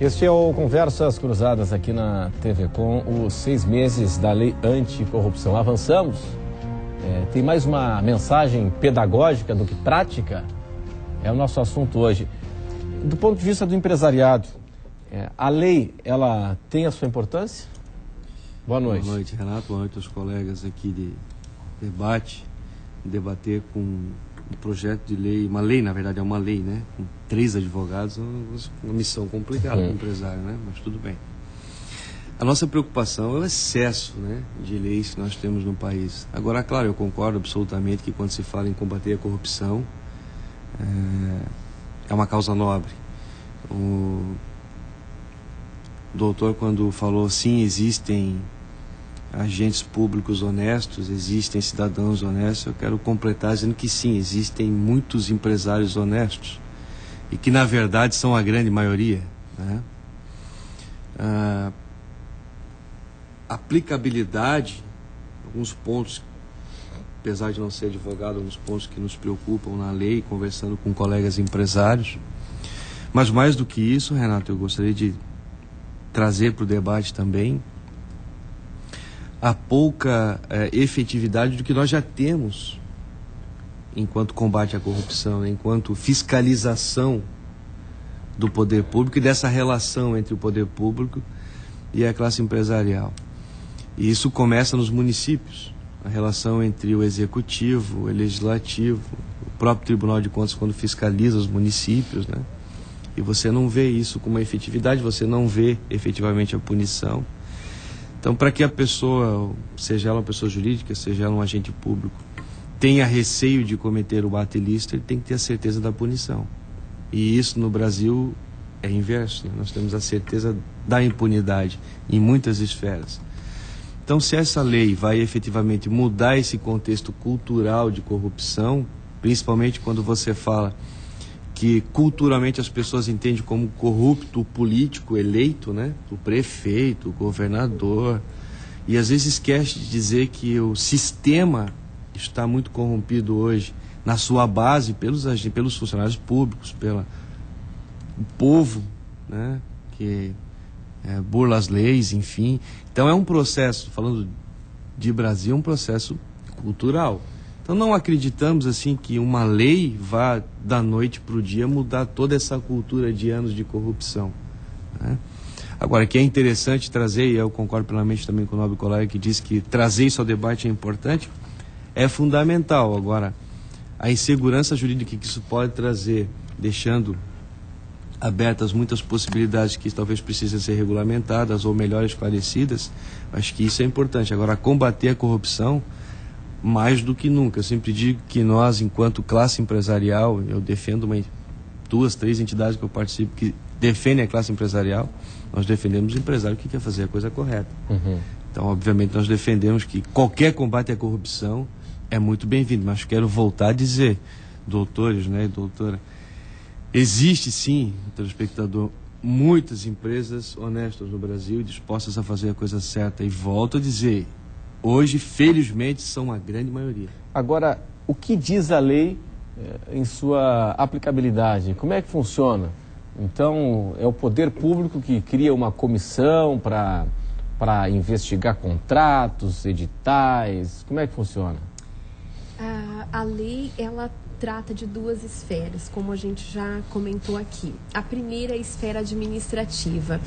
Este é o Conversas Cruzadas aqui na TV com os 6 meses da Lei Anticorrupção. Avançamos? Tem mais uma mensagem pedagógica do que prática? É o nosso assunto hoje. Do ponto de vista do empresariado, a lei, ela tem a sua importância? Boa noite. Boa noite, Renato. Boa noite aos colegas aqui de debate. Debater com um projeto de lei, uma lei, na verdade é uma lei, né? Com 3 advogados, uma missão complicada para o empresário, né? Mas tudo bem. A nossa preocupação é o excesso, né, de leis que nós temos no país. Agora, claro, eu concordo absolutamente que quando se fala em combater a corrupção, é uma causa nobre. O doutor, quando falou, sim, existem agentes públicos honestos, existem cidadãos honestos, eu quero completar dizendo que sim, existem muitos empresários honestos e que na verdade são a grande maioria, né? Aplicabilidade, alguns pontos, apesar de não ser advogado, alguns pontos que nos preocupam na lei, conversando com colegas empresários, mas mais do que isso, Renato, eu gostaria de trazer para o debate também a pouca efetividade do que nós já temos enquanto combate à corrupção, né? Enquanto fiscalização do poder público e dessa relação entre o poder público e a classe empresarial. E isso começa nos municípios, a relação entre o executivo, o legislativo, o próprio Tribunal de Contas quando fiscaliza os municípios, né? E você não vê isso com uma efetividade, você não vê efetivamente a punição. Então, para que a pessoa, seja ela uma pessoa jurídica, seja ela um agente público, tenha receio de cometer o ato ilícito, ele tem que ter a certeza da punição. E isso no Brasil é inverso, né? Nós temos a certeza da impunidade em muitas esferas. Então, se essa lei vai efetivamente mudar esse contexto cultural de corrupção, principalmente quando você fala que culturalmente as pessoas entendem como corrupto o político eleito, né? O prefeito, o governador, e às vezes esquece de dizer que o sistema está muito corrompido hoje na sua base pelos funcionários públicos, pelo povo, né? Que burla as leis, enfim. Então é um processo, falando de Brasil, um processo cultural. Então não acreditamos assim que uma lei vá da noite para o dia mudar toda essa cultura de anos de corrupção, né? Agora, que é interessante trazer, e eu concordo plenamente também com o nobre colega que diz que trazer isso ao debate é importante, é fundamental. Agora, a insegurança jurídica que isso pode trazer, deixando abertas muitas possibilidades que talvez precisem ser regulamentadas ou melhor esclarecidas, acho que isso é importante. Agora, combater a corrupção, mais do que nunca. Eu sempre digo que nós, enquanto classe empresarial, eu defendo 2, 3 entidades que eu participo que defendem a classe empresarial, nós defendemos o empresário que quer fazer a coisa correta. Então, obviamente, nós defendemos que qualquer combate à corrupção é muito bem-vindo, mas quero voltar a dizer, doutores, né, doutora, existe sim, telespectador, muitas empresas honestas no Brasil dispostas a fazer a coisa certa, e volto a dizer, hoje, felizmente, são a grande maioria. Agora, o que diz a lei em sua aplicabilidade? Como é que funciona? Então, é o poder público que cria uma comissão para investigar contratos, editais? Como é que funciona? A lei, ela trata de 2 esferas, como a gente já comentou aqui. A primeira é a esfera administrativa.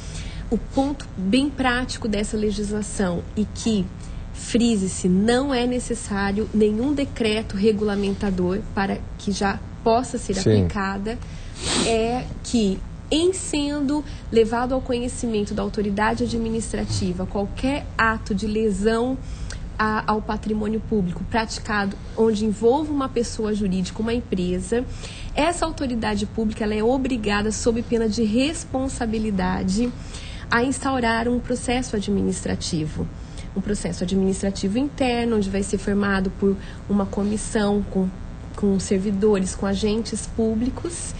O ponto bem prático dessa legislação e que frise-se, não é necessário nenhum decreto regulamentador para que já possa ser aplicada, é que, em sendo levado ao conhecimento da autoridade administrativa qualquer ato de lesão ao patrimônio público praticado onde envolva uma pessoa jurídica, uma empresa, essa autoridade pública ela é obrigada, sob pena de responsabilidade, a instaurar um processo administrativo. Um processo administrativo interno, onde vai ser formado por uma comissão com servidores, com agentes públicos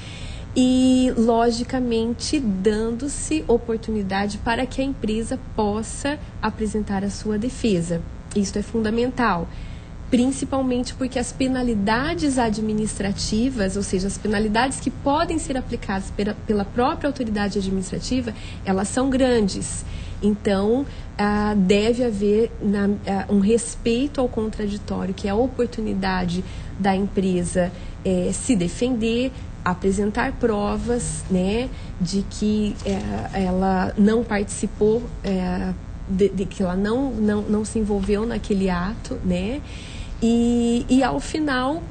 e, logicamente, dando-se oportunidade para que a empresa possa apresentar a sua defesa. Isso é fundamental. principalmente porque as penalidades administrativas, ou seja, as penalidades que podem ser aplicadas pela própria autoridade administrativa, elas são grandes. Então, deve haver um respeito ao contraditório, que é a oportunidade da empresa se defender, apresentar provas, né, de que ela não participou, de que ela não se envolveu naquele ato, né, e ao final,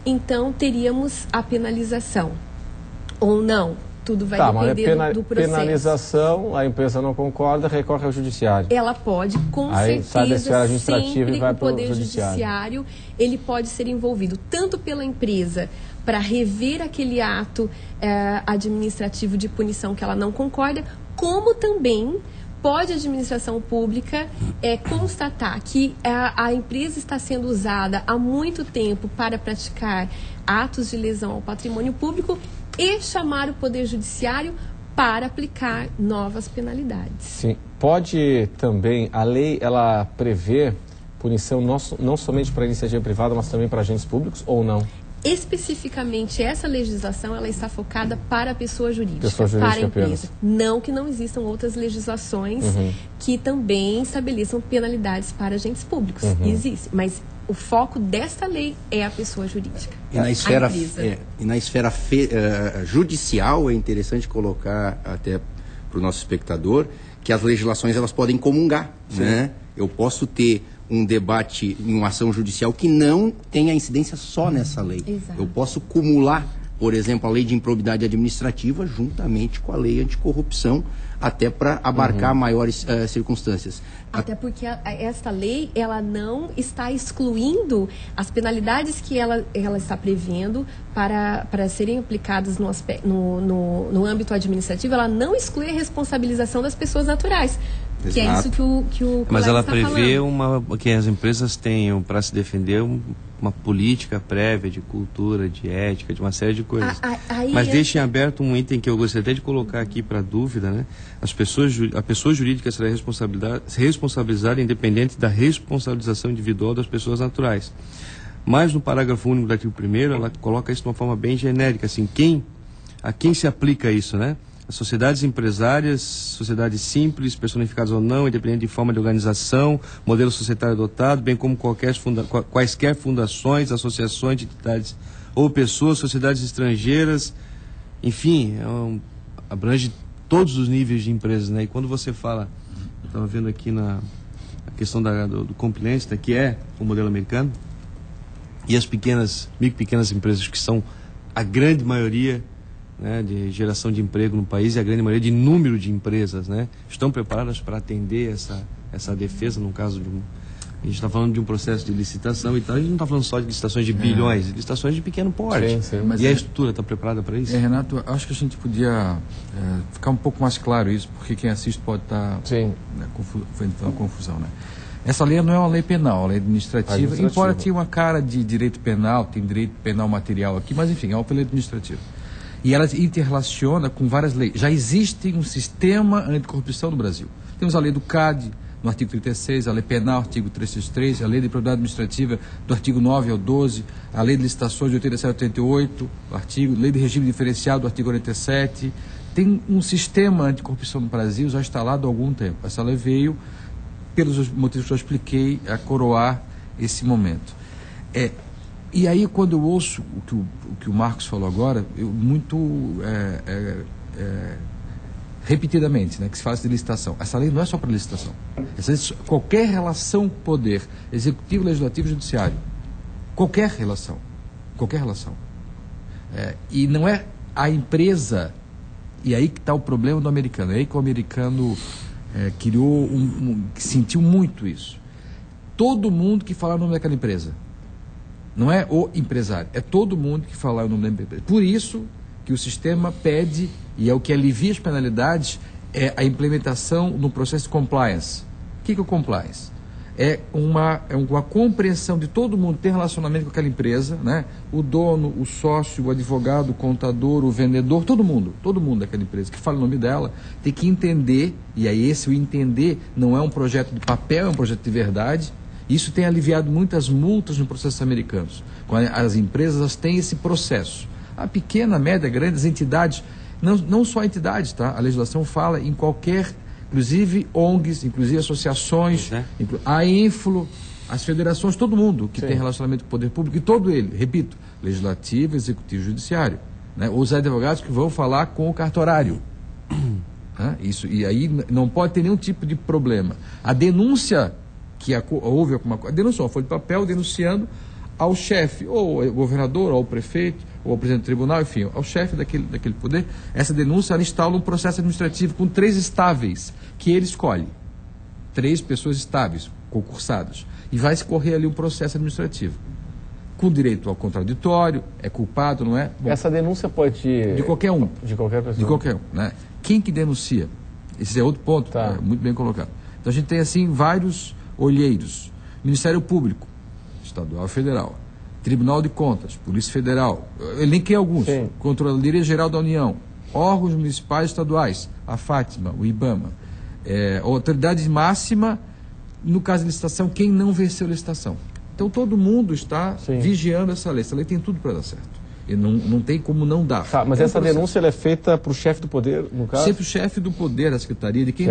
então, teríamos a penalização, ou não. Tudo vai depender do processo. Penalização, a empresa não concorda, recorre ao judiciário. Ela pode, com aí, certeza, sempre o Poder Judiciário, ele pode ser envolvido tanto pela empresa para rever aquele ato administrativo de punição que ela não concorda, como também pode a administração pública constatar que a empresa está sendo usada há muito tempo para praticar atos de lesão ao patrimônio público e chamar o Poder Judiciário para aplicar novas penalidades. Sim. Pode também, a lei, ela prevê punição não somente para a iniciativa privada, mas também para agentes públicos, ou não? Especificamente, essa legislação ela está focada para a pessoa jurídica, para a empresa. Não que não existam outras legislações que também estabeleçam penalidades para agentes públicos. Existe, mas o foco desta lei é a pessoa jurídica. E na esfera, judicial, é interessante colocar até para o nosso espectador que as legislações elas podem comungar, né? Eu posso ter um debate em uma ação judicial que não tenha incidência só nessa lei. Exato. Eu posso cumular, por exemplo, a lei de improbidade administrativa juntamente com a lei anticorrupção, até para abarcar maiores circunstâncias. Até porque esta lei, ela não está excluindo as penalidades que ela está prevendo para serem aplicadas no âmbito administrativo, ela não exclui a responsabilização das pessoas naturais. Exato. Que é isso que o Mas ela está prevê falando. que as empresas tenham para se defender uma política prévia de cultura, de ética, de uma série de coisas. Mas deixem aberto um item que eu gostaria até de colocar aqui para dúvida, né? A pessoa jurídica será responsabilizada independente da responsabilização individual das pessoas naturais. Mas no parágrafo único do artigo 1º, ela coloca isso de uma forma bem genérica, assim, a quem se aplica isso, né? As sociedades empresárias, sociedades simples, personificadas ou não, independente de forma de organização, modelo societário adotado, bem como quaisquer fundações, associações de entidades ou pessoas, sociedades estrangeiras, enfim, abrange todos os níveis de empresas, né? E quando você fala, eu estava vendo aqui a questão do compliance, né, que é o modelo americano, e as micro e pequenas empresas, que são a grande maioria, né, de geração de emprego no país, e a grande maioria de número de empresas, né, estão preparadas para atender essa defesa, no caso a gente está falando de um processo de licitação e tal, a gente não está falando só de licitações de bilhões, licitações de pequeno porte. Sim, mas a estrutura está preparada para isso? Renato, acho que a gente podia ficar um pouco mais claro isso, porque quem assiste pode estar fazendo confusão, né? Essa lei não é uma lei penal, é uma lei administrativa, embora tenha uma cara de direito penal, tem direito penal material aqui, mas enfim, é uma lei administrativa. E ela interrelaciona com várias leis. Já existe um sistema anticorrupção no Brasil. Temos a lei do CAD, no artigo 36, a lei penal, artigo 363, a lei de improbidade administrativa, do artigo 9 ao 12, a lei de licitações de 87 a 88, lei de regime diferenciado, do artigo 47. Tem um sistema anticorrupção no Brasil já instalado há algum tempo. Essa lei veio, pelos motivos que eu expliquei, a coroar esse momento. E aí, quando eu ouço o que o Marcos falou agora, repetidamente, né, que se fala de licitação. Essa lei não é só para licitação. Essa lei, qualquer relação poder, executivo, legislativo, judiciário, qualquer relação. E não é a empresa, e aí que está o problema do americano, é aí que o americano criou, que sentiu muito isso. Todo mundo que fala o nome daquela empresa. Não é o empresário, é todo mundo que fala o nome da empresa. Por isso que o sistema pede, e é o que alivia as penalidades, é a implementação no processo de compliance. O que é o compliance? É uma compreensão de todo mundo que tem relacionamento com aquela empresa, né? O dono, o sócio, o advogado, o contador, o vendedor, todo mundo daquela empresa que fala o nome dela, tem que entender, e aí o entender não é um projeto de papel, é um projeto de verdade, Isso tem aliviado muitas multas no processo americanos. As empresas elas têm esse processo. A pequena, média, grandes entidades, não só entidades, tá? A legislação fala em qualquer, inclusive ONGs, inclusive associações, a Inflo, as federações, todo mundo que tem relacionamento com o poder público, e todo ele, repito, legislativo, executivo, judiciário. Né? Os advogados que vão falar com o cartorário. Isso, e aí não pode ter nenhum tipo de problema. A denúncia que houve alguma coisa, a denúncia, uma folha de papel denunciando ao chefe, ou ao governador, ou ao prefeito, ou ao presidente do tribunal, enfim, ao chefe daquele poder, essa denúncia ela instala um processo administrativo com 3 estáveis que ele escolhe. 3 pessoas estáveis, concursadas. E vai escorrer ali um processo administrativo. Com direito ao contraditório, é culpado, não é? Bom, essa denúncia pode... De qualquer um. De qualquer pessoa. De qualquer um, né? Quem que denuncia? Esse é outro ponto, muito bem colocado. Então a gente tem, assim, vários olheiros. Ministério Público, Estadual e Federal. Tribunal de Contas, Polícia Federal. Eu elenquei alguns. Sim. Controladoria Geral da União. Órgãos municipais e estaduais. A Fátima, o IBAMA. Autoridade máxima, no caso de licitação, quem não venceu a licitação. Então todo mundo está vigiando essa lei. Essa lei tem tudo para dar certo. E não tem como não dar. Mas essa denúncia ela é feita para o chefe do poder, no caso? Sempre o chefe do poder da secretaria, de quem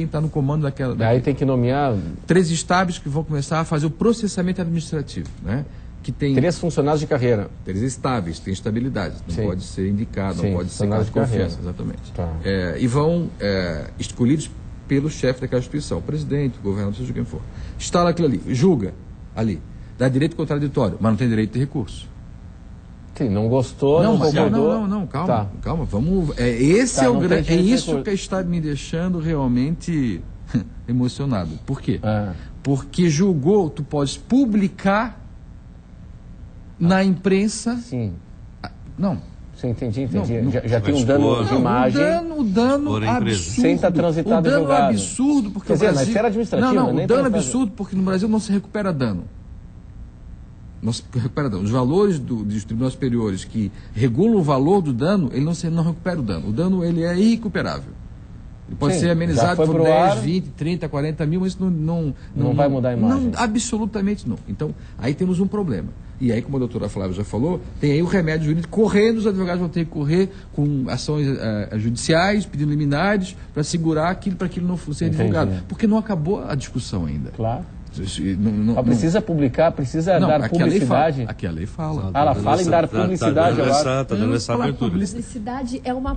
está no comando daquela. Aí tem que nomear 3 estáveis que vão começar a fazer o processamento administrativo, né? Que tem 3 funcionários de carreira. 3 estáveis, tem estabilidade, não pode ser indicado, não pode ser caso de confiança, exatamente. E vão escolhidos pelo chefe daquela instituição, o presidente, o governador, seja quem for. Instala aquilo ali, julga ali, dá direito contraditório, mas não tem direito de recurso. Sim, não gostou, não concordou. Não, calma, vamos... Esse é o grande... É isso que está me deixando realmente emocionado. Por quê? Porque julgou, tu podes publicar na imprensa... Sim. Não. Sim, entendi. Já tem um dano de imagem. O dano absurdo. Sem estar transitado o dano julgado. Absurdo, porque quer dizer, na esfera administrativa... o dano absurdo porque no Brasil não se recupera dano. Não se recupera dano. Os valores dos tribunais superiores que regulam o valor do dano, ele não recupera o dano. O dano ele é irrecuperável. Ele pode ser amenizado por 10, 20, 30, 40 mil, mas isso não vai mudar a imagem. Não, absolutamente não. Então, aí temos um problema. E aí, como a doutora Flávia já falou, tem aí o remédio jurídico correndo, os advogados vão ter que correr com ações judiciais, pedindo liminares, para segurar aquilo, para aquilo não ser divulgado. Porque não acabou a discussão ainda. Claro. Precisa publicar, precisa dar publicidade. Aqui a lei fala. Ela fala em dar publicidade. Está dando essa abertura. Publicidade é uma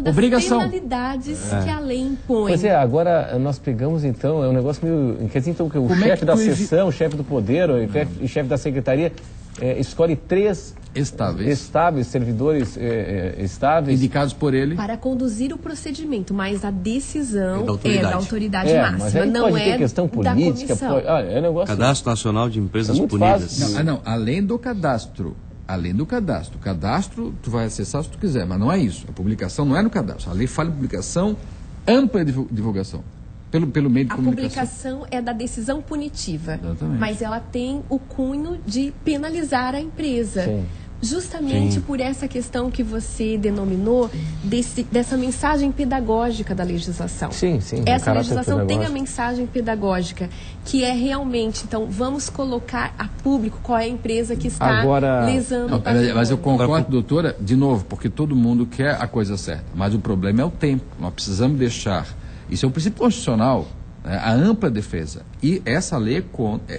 das penalidades que a lei impõe. Pois é, agora nós pegamos então, é um negócio meio... Quer dizer então que o chefe da seção, o chefe do poder, o chefe da secretaria escolhe 3 estáveis, servidores estáveis. Indicados por ele. Para conduzir o procedimento, mas a decisão é da autoridade máxima, mas aí não pode ter questão política. Cadastro Nacional de Empresas Punidas. Além do cadastro. O cadastro tu vai acessar se tu quiser, mas não é isso. A publicação não é no cadastro. A lei fala em publicação, ampla divulgação. Pelo meio de comunicação. A publicação é da decisão punitiva. Exatamente. Mas ela tem o cunho de penalizar a empresa. Sim. Justamente por essa questão que você denominou dessa mensagem pedagógica da legislação. Sim. Essa legislação tem a mensagem pedagógica, que é realmente, então, vamos colocar a público qual é a empresa que está lesando o patrimônio. Mas eu concordo, doutora, de novo, porque todo mundo quer a coisa certa. Mas o problema é o tempo. Nós precisamos deixar... Isso é um princípio constitucional, né? A ampla defesa. E essa lei,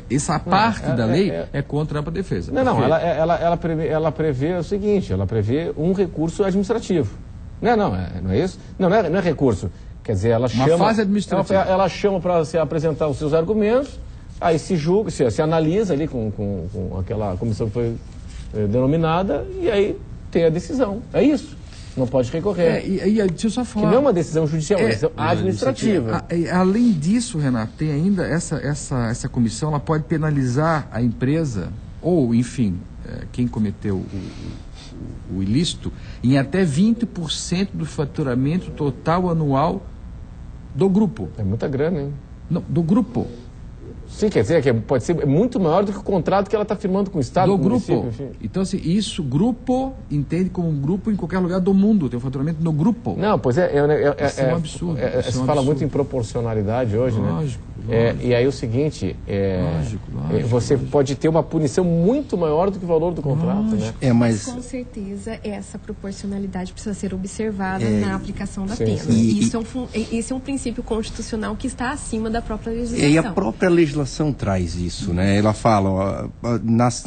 essa parte da lei é contra a ampla defesa. Ela prevê o seguinte, ela prevê um recurso administrativo. Não é isso? Não é recurso. Quer dizer, ela chama... Uma fase administrativa. Ela chama para se apresentar os seus argumentos, aí se julga, se analisa ali com aquela comissão que foi denominada, e aí tem a decisão. É isso. Não pode recorrer. Deixa eu só falar. Que não é uma decisão judicial, é uma decisão administrativa. Além disso, Renato, tem ainda essa comissão, ela pode penalizar a empresa, ou, enfim, quem cometeu o ilícito, em até 20% do faturamento total anual do grupo. É muita grana, hein? Não, do grupo. Sim, quer dizer que pode ser muito maior do que o contrato que ela está firmando com o Estado. Do grupo. Então, assim, isso, grupo, entende como um grupo em qualquer lugar do mundo. Tem um faturamento no grupo. Não, pois isso é um absurdo. Se fala muito em proporcionalidade hoje, lógico, né? E aí o seguinte, lógico. Você pode ter uma punição muito maior do que o valor do contrato, né? Mas com certeza essa proporcionalidade precisa ser observada na aplicação da pena. Esse é um princípio constitucional que está acima da própria legislação. E a própria legislação traz isso, né? Ela fala,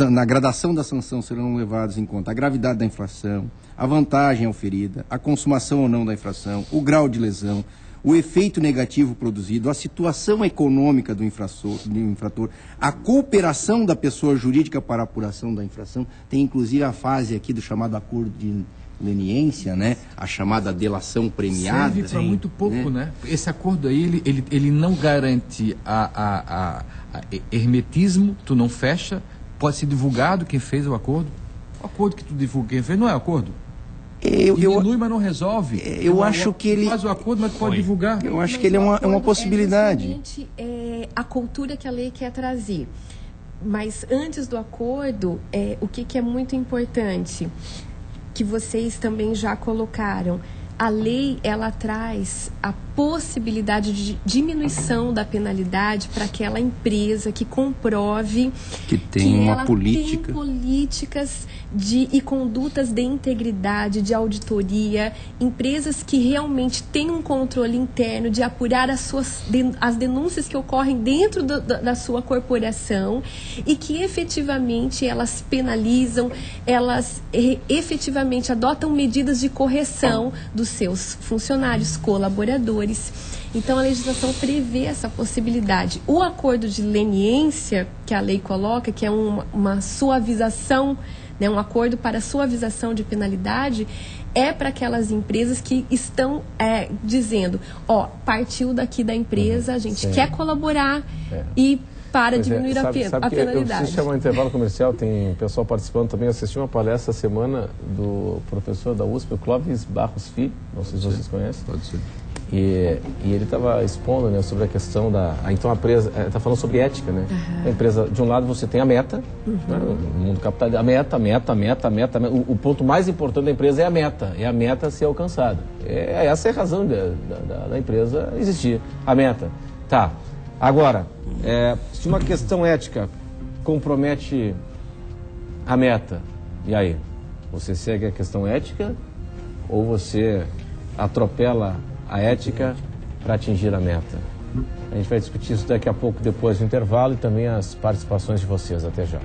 na gradação da sanção serão levados em conta a gravidade da infração, a vantagem oferida, a consumação ou não da infração, o grau de lesão, o efeito negativo produzido, a situação econômica do infrator, a cooperação da pessoa jurídica para a apuração da infração. Tem inclusive a fase aqui do chamado acordo de leniência, né? A chamada delação premiada. Serve para muito pouco, né? Esse acordo aí, ele não garante a hermetismo, tu não fecha, pode ser divulgado quem fez o acordo. O acordo que tu divulga quem fez não é acordo. Diminui, mas não resolve. Eu acho que ele faz o acordo, mas pode divulgar. Eu acho que ele é uma possibilidade. Justamente a cultura que a lei quer trazer. Mas antes do acordo, o que é muito importante, que vocês também já colocaram, a lei ela traz a possibilidade de diminuição da penalidade para aquela empresa que comprove que tem uma política, tem políticas e condutas de integridade, de auditoria, empresas que realmente têm um controle interno de apurar as denúncias que ocorrem dentro da sua corporação e que efetivamente elas penalizam, elas efetivamente adotam medidas de correção dos seus funcionários, colaboradores. Então, a legislação prevê essa possibilidade. O acordo de leniência que a lei coloca, que é uma suavização, né, um acordo para suavização de penalidade, é para aquelas empresas que estão dizendo, partiu daqui da empresa, a gente quer colaborar e para diminuir a penalidade. Eu preciso chamar um intervalo comercial, tem pessoal participando também. Eu assisti uma palestra essa semana do professor da USP, o Clóvis Barros Filho, não sei se vocês conhecem. Pode ser. E ele estava expondo, né, sobre a questão então a empresa está falando sobre ética, né? A empresa, de um lado você tem a meta, né, no mundo capitalista, a meta. O ponto mais importante da empresa é a meta ser alcançada. Essa é a razão da empresa existir, a meta. Tá. Agora, se uma questão ética compromete a meta, e aí? Você segue a questão ética ou você atropela a ética para atingir a meta? A gente vai discutir isso daqui a pouco, depois do intervalo, e também as participações de vocês. Até já.